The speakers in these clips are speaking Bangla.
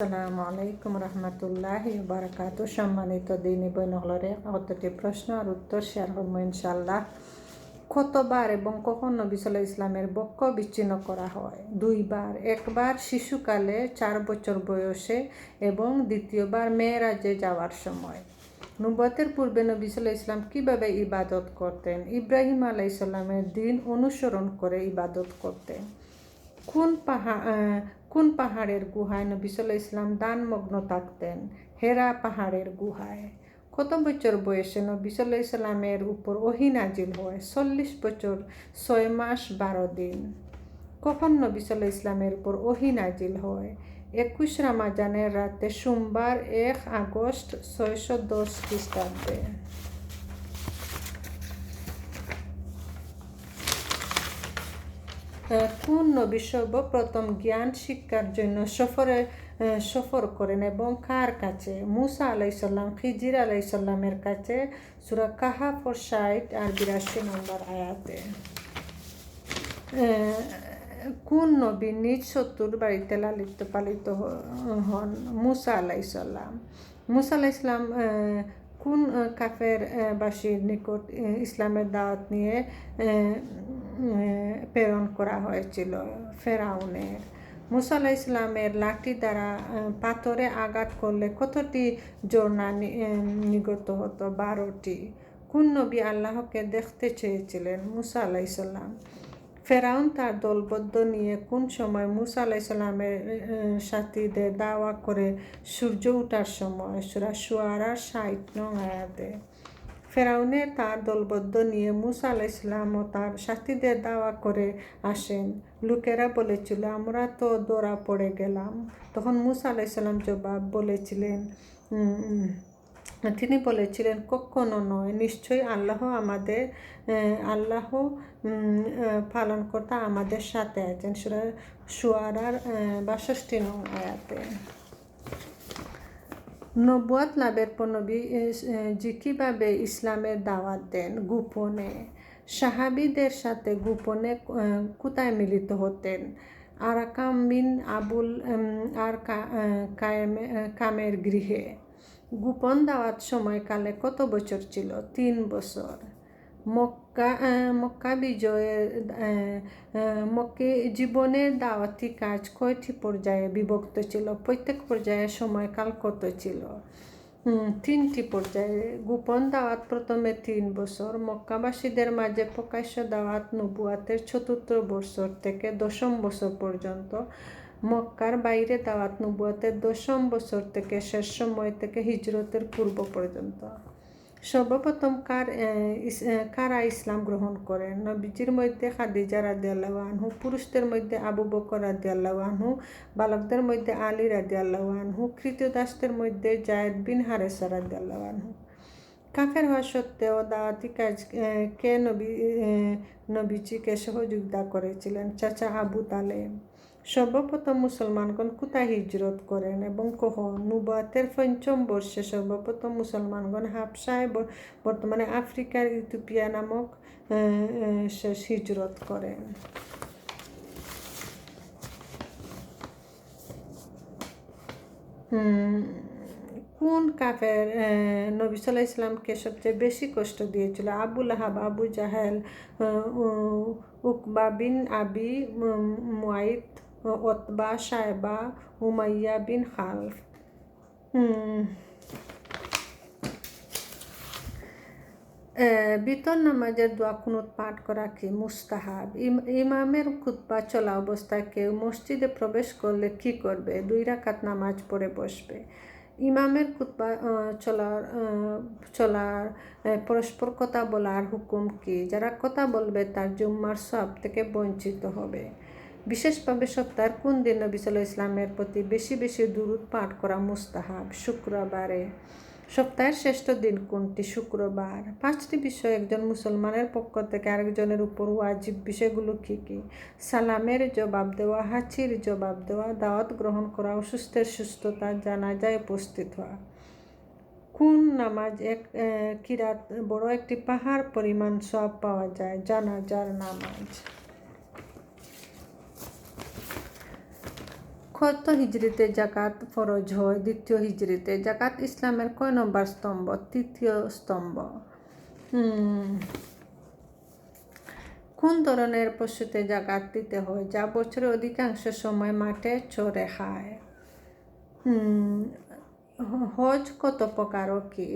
আসসালামু আলাইকুম রহমতুল্লাহি বারাকাতু। সম্মানিত দিনী বইনগুলোরে কতটি প্রশ্ন আর উত্তর শেয়ার করবো ইনশাল্লাহ। কতবার এবং কখন নবী সাল্লাল্লাহু আলাইহি ইসলামের বক্ষ বিচ্ছিন্ন করা হয়? দুইবার। একবার শিশুকালে 4 বছর বয়সে এবং দ্বিতীয়বার মেরাজে যাওয়ার সময়। নবুয়তের পূর্বে নবী সাল্লাল্লাহু আলাইহি ইসলাম কীভাবে ইবাদত করতেন? ইব্রাহিম আলাইহিস সালামের দিন অনুসরণ করে ইবাদত করতেন। কোন পাহাড়ের গুহায় নবী সাল্লাল্লাহু আলাইহি ইসলাম দানমগ্ন থাকতেন? হেরা পাহাড়ের গুহায়। কত বছর বয়সে নবী সাল্লাল্লাহু আলাইহি সাল্লামের উপর ওহী নাজিল হয়? 40 বছর 6 মাস 12 দিন। কখন নবী সাল্লাল্লাহু আলাইহি ইসলামের উপর ওহী নাজিল হয়? 21 রমাজানের রাতে সোমবার 1 আগস্ট 610 খ্রিস্টাব্দে। কোন নবী সর্বপ্রথম জ্ঞান শিক্ষার জন্য সফর করেন এবং কার কাছে? মুসা আলাইহিস সালাম খিজির আলাইহিস সালামের কাছে। সূরা কাহাফ 60 আর 82 নম্বর আয়াতে। কোন নবী নিজ শত্রুর বাড়িতে লালিত পালিত হন? মুসা আলাইহিস সালাম। মুসা আলাইহিস সালাম কোন কাফের বাসীর নিকট ইসলামের দাওয়াত নিয়ে প্রেরণ করা হয়েছিল? ফেরাউনের। মুসা আলাইহিস সালামের লাঠি দ্বারা পাথরে আঘাত করলে কতটি ঝর্ণা নিগত হতো? 12টি। কোন নবী আল্লাহকে দেখতে চেয়েছিলেন? মুসা আলাইহিস সালাম। ফেরাউন তার দলবদ্ধ নিয়ে কোন সময় মুসা আলাইহিস সালামের সাথীদের দাওয়া করে সূর্য ওঠার সময়? সূরা শুআরা 60 নং আয়াতে। ফেরাউনের তার দলবদ্ধ নিয়ে মুসা আলাইহিস সালাম ও তার সাথীদের দাওয়া করে আসেন। লোকেরা বলেছিল, আমরা তো ধরা পড়ে গেলাম। তখন মুসা আলাইহিস সালাম তিনি বলেছিলেন, কখনো নয়, নিশ্চয়ই আল্লাহ পালনকর্তা আমাদের সাথে আছেন। সূরা শুআরার 62 নং আয়াতে। নবুয়ত লাভের পর নবীজি কিভাবে ইসলামের দাওয়াত দেন? গোপনে। সাহাবীদের সাথে গোপনে কোথায় মিলিত হতেন? আরাকাম বিন আবুল আর কামের গৃহে। গোপন দাওয়াত সময়কালে কত বছর ছিল? 3 বছর। মক্কা বিজয়ের মক্কি জীবনের দাওয়াতি কাজ কয়টি পর্যায়ে বিভক্ত ছিল? প্রত্যেক পর্যায়ের সময়কাল কত ছিল? 3টি পর্যায়ে। গোপন দাওয়াত প্রথমে 3 বছর। মক্কাবাসীদের মাঝে প্রকাশ্য দাওয়াত নবুয়াতের 4র্থ বছর থেকে 10ম বছর পর্যন্ত। মক্কার বাইরে দাওয়াত নবুয়াতের 10ম বছর থেকে শেষ সময় থেকে হিজরতের পূর্ব পর্যন্ত। সর্বপ্রথম কারা ইসলাম গ্রহণ করেন? নবীজির মধ্যে খাদিজা রাদিয়াল্লাহু আনহু, পুরুষদের মধ্যে আবু বকর রাদিয়াল্লাহু আনহু, বালকদের মধ্যে আলী রাদিয়াল্লাহু আনহু, কৃতদাসদের মধ্যে যায়েদ বিন হারেসা রাদিয়াল্লাহু আনহু। কাফের হওয়া সত্ত্বেও দাওয়াতি কাজ কে নবীজিকে সহযোগিতা করেছিলেন? চাচা আবু তালেব। সর্বপ্রথম মুসলমানগণ কোথায় হিজরত করেন এবং কখন? নবুয়তের 5ম বর্ষে সর্বপ্রথম মুসলমানগণ হাবশায়, বর্তমানে আফ্রিকার ইথিওপিয়া নামক হিজরত করেন। কোন কাফের নবী সাল্লাল্লাহু আলাইহি ইসলামকে সবচেয়ে বেশি কষ্ট দিয়েছিল? আবু লাহাব, আবু জাহেল, উকবা বিন আবি মুয়াইত, উতবা, শায়বা, উমাইয়া বিন খালফ। বিতর নামাজের দোয়া কুনুত পাঠ করা কি মুস্তাহাব? ইমামের খুতবা চলা অবস্থায় কেউ মসজিদে প্রবেশ করলে কি করবে? 2 রাকাত নামাজ পড়ে বসবে। ইমামের খুতবা চলার পরস্পর কথা বলার হুকুম কি? যারা কথা বলবে তার জুম্মার সওয়াব থেকে বঞ্চিত হবে। বিশেষভাবে সপ্তাহের কোন দিন নবী সাল্লাল্লাহু আলাইহি ইসলামের প্রতি বেশি বেশি দুরূদ পাঠ করা মুস্তাহাব? শুক্রবারে। সপ্তাহের শ্রেষ্ঠ দিন কোনটি? শুক্রবার। 5টি বিষয় একজন মুসলমানের পক্ষ থেকে আরেকজনের উপর ওয়াজিব। বিষয়গুলো কি কি? সালামের জবাব দেওয়া, হাঁচির জবাব দেওয়া, দাওয়াত গ্রহণ করা, অসুস্থের সুস্থতা, জানাজায় উপস্থিত হওয়া। কোন নামাজ কিরাত বড় একটি পাহাড় পরিমাণ সওয়াব পাওয়া যায়? জানাজার নামাজ। কত হিজরিতে জাকাত ফরজ হয়? দ্বিতীয় হিজরিতে। জাকাত ইসলামের কয় নম্বর স্তম্ভ? তৃতীয় স্তম্ভ। কোন ধরনের পশুতে জাকাত দিতে হয় যা বছরের অধিকাংশ সময় মাঠে চরে খায়? হজ কত প্রকার ও কি?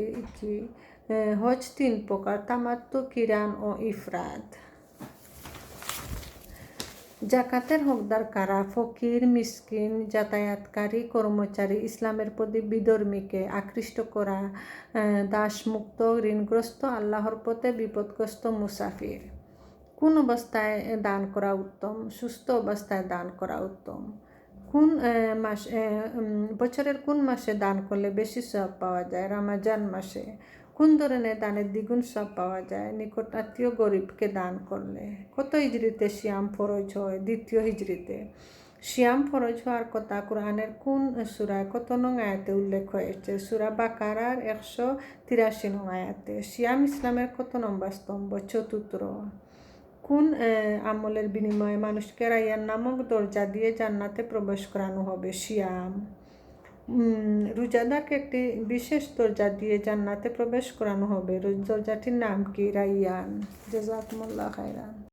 হজ 3 প্রকার: তামাত্তু, কিরান ও ইফরাদ। জাকাতের হকদার কারা? ফকির, মিসকিন, যাতায়াতকারী, কর্মচারী। ইসলামের প্রতি বিধর্মীকে আকৃষ্ট করা, দাসমুক্ত, ঋণগ্রস্ত, আল্লাহর পথে বিপদগ্রস্ত, মুসাফির। কোন অবস্থায় দান করা উত্তম? সুস্থ অবস্থায় দান করা উত্তম। বছরের কোন মাসে দান করলে বেশি সওয়াব পাওয়া যায়? রমজান মাসে। কোন ধরনের দানের দ্বিগুণ সওয়াব পাওয়া যায়? নিকট আত্মীয় গরিবকে দান করলে। কত হিজরিতে সিয়াম ফরজ হয়? দ্বিতীয় হিজরিতে। সিয়াম ফরজ হওয়ার কথা কোরআনের কোন সূরায় কত নং আয়াতে উল্লেখ হয়েছে? সূরা বাকারার 183 নং আয়াতে। সিয়াম ইসলামের কত নম্বর স্তম্ভ? চতুর্থ। কোন আমলের বিনিময়ে মানুষকে রায়্যান নামক দরজা দিয়ে জান্নাতে প্রবেশ করানো হবে? সিয়াম। রোজাদারকে একটি বিশেষ দরজা দিয়ে জান্নাতে প্রবেশ করানো হবে। দরজাটির নাম কি? রায়্যান। জাযাকুমুল্লাহ খায়রান।